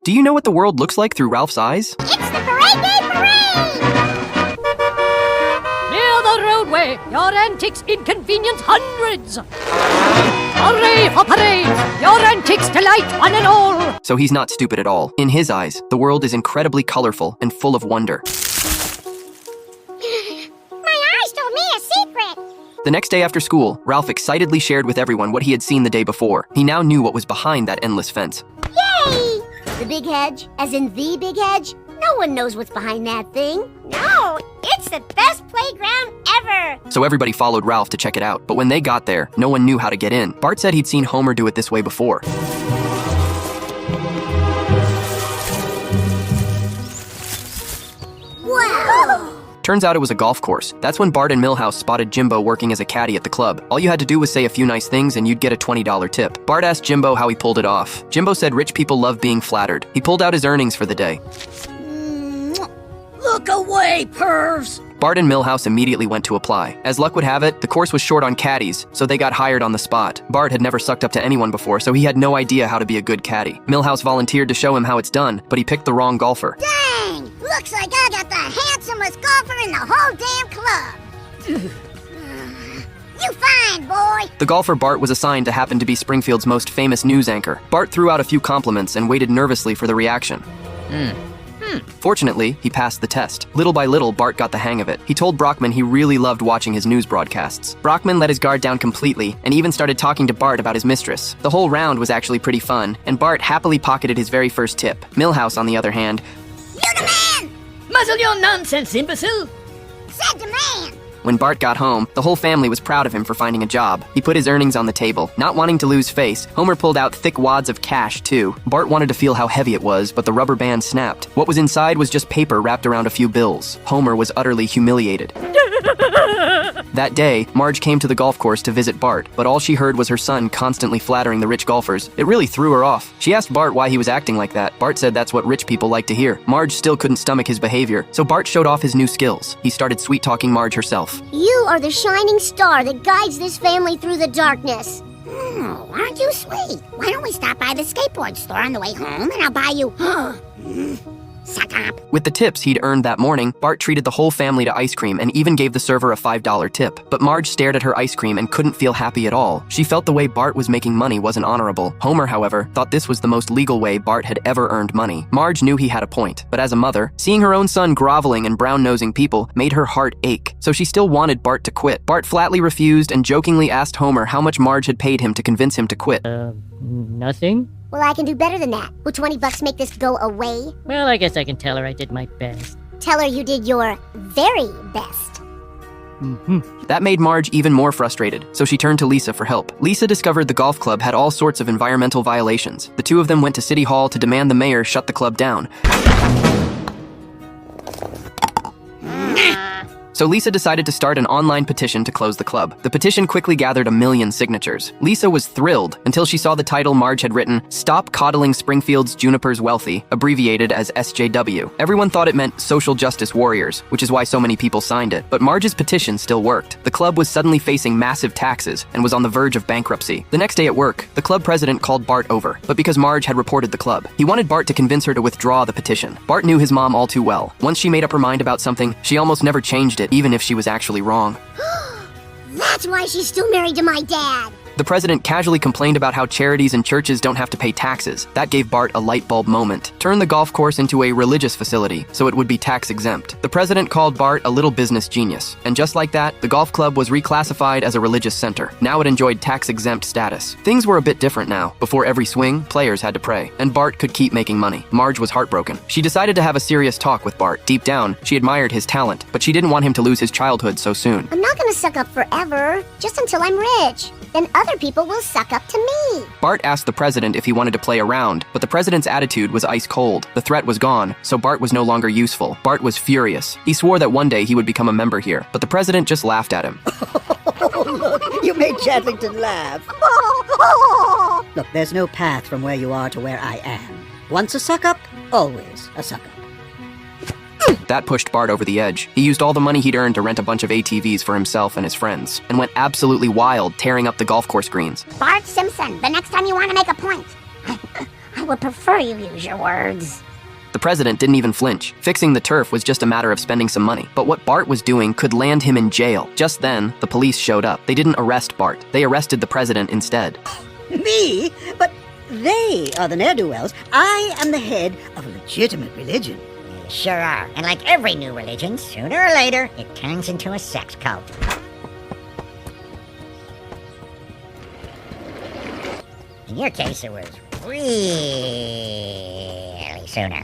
Do you know what the world looks like through Ralph's eyes? It's the Parade Day Parade! Near the roadway, your antics inconvenience hundreds. Hooray for parades! Your antics delight one and all. So he's not stupid at all. In his eyes, the world is incredibly colorful and full of wonder. My eyes told me a secret. The next day after school, Ralph excitedly shared with everyone what he had seen the day before. He now knew what was behind that endless fence. Yay! The big hedge, as in the big hedge? No one knows what's behind that thing. No, it's the best playground ever. So everybody followed Ralph to check it out. But when they got there, no one knew how to get in. Bart said he'd seen Homer do it this way before. Wow! Turns out it was a golf course. That's when Bart and Milhouse spotted Jimbo working as a caddy at the club. All you had to do was say a few nice things and you'd get a $20 tip. Bart asked Jimbo how he pulled it off. Jimbo said rich people love being flattered. He pulled out his earnings for the day. Look away, pervs! Bart and Milhouse immediately went to apply. As luck would have it, the course was short on caddies, so they got hired on the spot. Bart had never sucked up to anyone before, so he had no idea how to be a good caddy. Milhouse volunteered to show him how it's done, but he picked the wrong golfer. Dang! Looks like I got the handsomest golfer in the whole damn club. You fine, boy! The golfer Bart was assigned to happen to be Springfield's most famous news anchor. Bart threw out a few compliments and waited nervously for the reaction. Fortunately, he passed the test. Little by little, Bart got the hang of it. He told Brockman he really loved watching his news broadcasts. Brockman let his guard down completely and even started talking to Bart about his mistress. The whole round was actually pretty fun, and Bart happily pocketed his very first tip. Milhouse, on the other hand, You the man! Muzzle your nonsense, imbecile! Said the man! when Bart got home, the whole family was proud of him for finding a job. He put his earnings on the table. Not wanting to lose face, Homer pulled out thick wads of cash, too. Bart wanted to feel how heavy it was, but the rubber band snapped. What was inside was just paper wrapped around a few bills. Homer was utterly humiliated. That day, Marge came to the golf course to visit Bart, but all she heard was her son constantly flattering the rich golfers. It really threw her off. She asked Bart why he was acting like that. Bart said that's what rich people like to hear. Marge still couldn't stomach his behavior, so Bart showed off his new skills. He started sweet-talking Marge herself. You are the shining star that guides this family through the darkness. Oh, aren't you sweet? Why don't we stop by the skateboard store on the way home and I'll buy you... Suck up. With the tips he'd earned that morning, Bart treated the whole family to ice cream and even gave the server a $5 tip. But Marge stared at her ice cream and couldn't feel happy at all. She felt the way Bart was making money wasn't honorable. Homer, however, thought this was the most legal way Bart had ever earned money. Marge knew he had a point, but as a mother, seeing her own son groveling and brown-nosing people made her heart ache, so she still wanted Bart to quit. Bart flatly refused and jokingly asked Homer how much Marge had paid him to convince him to quit. Nothing? Well, I can do better than that. Will $20 make this go away? Well, I guess I can tell her I did my best. Tell her you did your very best. That made Marge even more frustrated, so she turned to Lisa for help. Lisa discovered the golf club had all sorts of environmental violations. The two of them went to City Hall to demand the mayor shut the club down. So Lisa decided to start an online petition to close the club. The petition quickly gathered 1 million signatures. Lisa was thrilled until she saw the title Marge had written, "Stop Coddling Springfield's Junipers Wealthy," abbreviated as SJW. Everyone thought it meant Social Justice Warriors, which is why so many people signed it. But Marge's petition still worked. The club was suddenly facing massive taxes and was on the verge of bankruptcy. The next day at work, the club president called Bart over, but because Marge had reported the club, he wanted Bart to convince her to withdraw the petition. Bart knew his mom all too well. Once she made up her mind about something, she almost never changed it, even if she was actually wrong. That's why she's still married to my dad. The president casually complained about how charities and churches don't have to pay taxes. That gave Bart a light bulb moment. Turn the golf course into a religious facility, so it would be tax exempt. The president called Bart a little business genius. And just like that, the golf club was reclassified as a religious center. Now it enjoyed tax exempt status. Things were a bit different now. Before every swing, players had to pray. And Bart could keep making money. Marge was heartbroken. She decided to have a serious talk with Bart. Deep down, she admired his talent, but she didn't want him to lose his childhood so soon. I'm not gonna suck up forever, just until I'm rich. Then other people will suck up to me. Bart asked the president if he wanted to play around, but the president's attitude was ice cold. The threat was gone, so Bart was no longer useful. Bart was furious. He swore that one day he would become a member here, but the president just laughed at him. Look, you made Chadlington laugh. Look, there's no path from where you are to where I am. Once a suck-up, always a suck-up. That pushed Bart over the edge. He used all the money he'd earned to rent a bunch of ATVs for himself and his friends, and went absolutely wild, tearing up the golf course greens. Bart Simpson, the next time you want to make a point, I would prefer you use your words. The president didn't even flinch. Fixing the turf was just a matter of spending some money. But what Bart was doing could land him in jail. Just then, the police showed up. They didn't arrest Bart. They arrested the president instead. Me? But they are the ne'er-do-wells. I am the head of a legitimate religion. You sure are. And like every new religion, sooner or later, it turns into a sex cult. In your case, it was really sooner.